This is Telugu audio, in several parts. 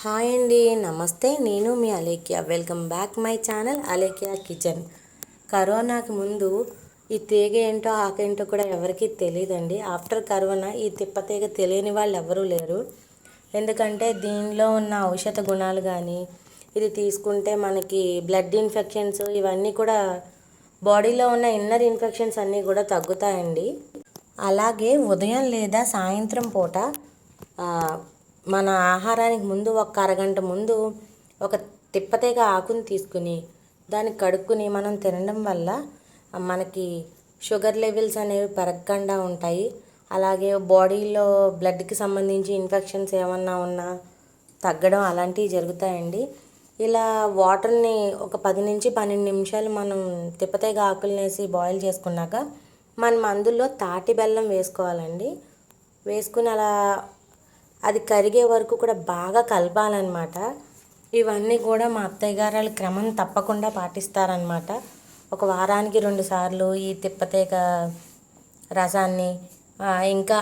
హాయ్ అండి, నమస్తే. నేను మీ Alekhya. Welcome back my channel Alekhya kitchen. కరోనాకి ముందు ఈ తీగ ఏంటో ఆకేంటో కూడా ఎవరికీ తెలియదండి. ఆఫ్టర్ కరోనా ఈ తిప్పతీగ తెలియని వాళ్ళు ఎవరూ లేరు. ఎందుకంటే దీనిలో ఉన్న ఔషధ గుణాలు కానీ, ఇది తీసుకుంటే మనకి బ్లడ్ ఇన్ఫెక్షన్స్ ఇవన్నీ కూడా బాడీలో ఉన్న ఇన్నర్ ఇన్ఫెక్షన్స్ అన్నీ కూడా తగ్గుతాయండి. అలాగే ఉదయం లేదా సాయంత్రం పూట మన ఆహారానికి ముందు ఒక అరగంట ముందు ఒక తిప్పతీగ ఆకుని తీసుకుని దాన్ని కడుక్కుని మనం తినడం వల్ల మనకి షుగర్ లెవెల్స్ అనేవి పెరగకుండా ఉంటాయి. అలాగే బాడీలో బ్లడ్కి సంబంధించి ఇన్ఫెక్షన్స్ ఏమన్నా ఉన్నా తగ్గడం అలాంటివి జరుగుతాయండి. ఇలా వాటర్ని ఒక 10 నుంచి 12 నిమిషాలు మనం తిప్పతీగ ఆకులు వేసి బాయిల్ చేసుకున్నాక మనం అందులో తాటి బెల్లం వేసుకోవాలండి. వేసుకుని అలా అది కరిగే వరకు కూడా బాగా కలపాలన్నమాట. ఇవన్నీ కూడా మా అత్తయ్య గారు వాళ్ళు క్రమం తప్పకుండా పాటిస్తారనమాట. ఒక వారానికి 2 సార్లు ఈ తిప్పతీగ రసాన్ని ఇంకా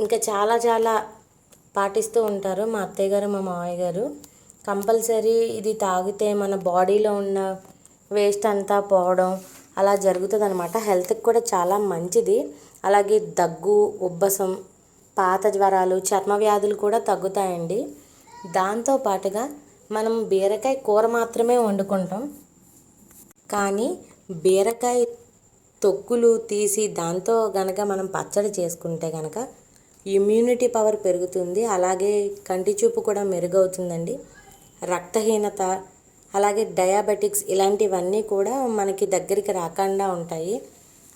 ఇంకా చాలా చాలా పాటిస్తూ ఉంటారు మా అత్తయ్య గారు, మా మావయ్య గారు. కంపల్సరీ ఇది తాగితే మన బాడీలో ఉన్న వేస్ట్ అంతా పోవడం అలా జరుగుతుంది అనమాట. హెల్త్కి కూడా చాలా మంచిది. అలాగే దగ్గు, ఉబ్బసం, పాత జ్వరాలు, చర్మ వ్యాధులు కూడా తగ్గుతాయండి. దాంతోపాటుగా మనం బీరకాయ కూర మాత్రమే వండుకుంటాం, కానీ బీరకాయ తొక్కులు తీసి దాంతో గనక మనం పచ్చడి చేసుకుంటే కనుక ఇమ్యూనిటీ పవర్ పెరుగుతుంది. అలాగే కంటి చూపు కూడా మెరుగవుతుందండి. రక్తహీనత, అలాగే డయాబెటిక్స్ ఇలాంటివన్నీ కూడా మనకి దగ్గరికి రాకుండా ఉంటాయి.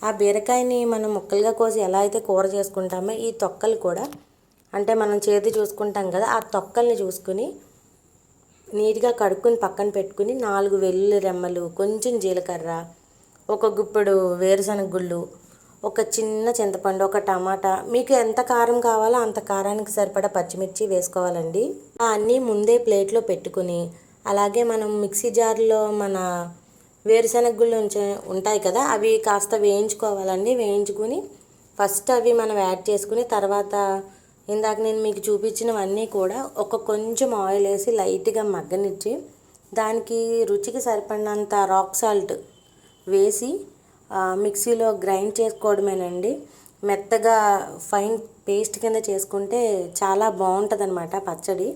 ఆ బీరకాయని మనం ముక్కలుగా కోసి ఎలా అయితే కూర చేసుకుంటామో ఈ తొక్కలు కూడా, అంటే మనం చేతి చూసుకుంటాం కదా, ఆ తొక్కల్ని చూసుకుని నీట్గా కడుక్కుని పక్కన పెట్టుకుని 4 వెల్లుల్లి రెమ్మలు, కొంచెం జీలకర్ర, ఒక గుప్పెడు వేరుశనగ గుళ్ళు, ఒక చిన్న చింతపండు, ఒక టమాటా, మీకు ఎంత కారం కావాలో అంత కారానికి సరిపడా పచ్చిమిర్చి వేసుకోవాలండి. అన్నీ ముందే ప్లేట్లో పెట్టుకుని, అలాగే మనం మిక్సీ జార్లో మన వేరుశనగ గుళ్ళు ఉంటాయి కదా, అవి కాస్త వేయించుకోవాలండి. వేయించుకుని ఫస్ట్ అవి మనం యాడ్ చేసుకుని తర్వాత ఇందాక నేను మీకు చూపించినవన్నీ కూడా కొంచెం ఆయిల్ వేసి లైట్గా మగ్గనిచ్చి దానికి రుచికి సరిపడినంత రాక్ సాల్ట్ వేసి మిక్సీలో గ్రైండ్ చేసుకోవడమేనండి. మెత్తగా ఫైన్ పేస్ట్ కింద చేసుకుంటే చాలా బాగుంటుంది అనమాట పచ్చడి.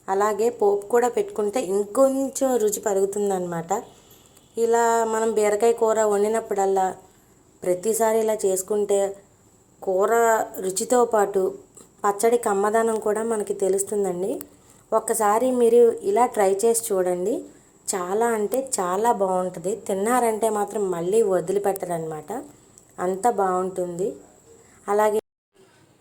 అలాగే పోపు కూడా పెట్టుకుంటే ఇంకొంచెం రుచి పెరుగుతుందన్నమాట. ఇలా మనం బీరకాయ కూర వండినప్పుడల్లా ప్రతిసారి ఇలా చేసుకుంటే కూర రుచితో పాటు పచ్చడి కమ్మదనం కూడా మనకి తెలుస్తుందండి. ఒక్కసారి మీరు ఇలా ట్రై చేసి చూడండి. చాలా అంటే చాలా బాగుంటుంది. తిన్నారంటే మాత్రం మళ్ళీ వదిలిపెట్టరనమాట, అంత బాగుంటుంది. అలాగే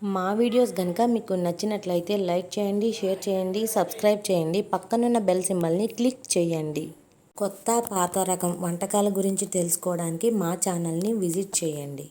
మా వీడియోస్ కనుక మీకు నచ్చినట్లయితే లైక్ చేయండి, షేర్ చేయండి, సబ్స్క్రైబ్ చేయండి, పక్కనున్న బెల్ సింబల్ని క్లిక్ చేయండి. కొత్త పాత రకం వంటకాల గురించి తెలుసుకోవడానికి మా ఛానల్ని విజిట్ చేయండి.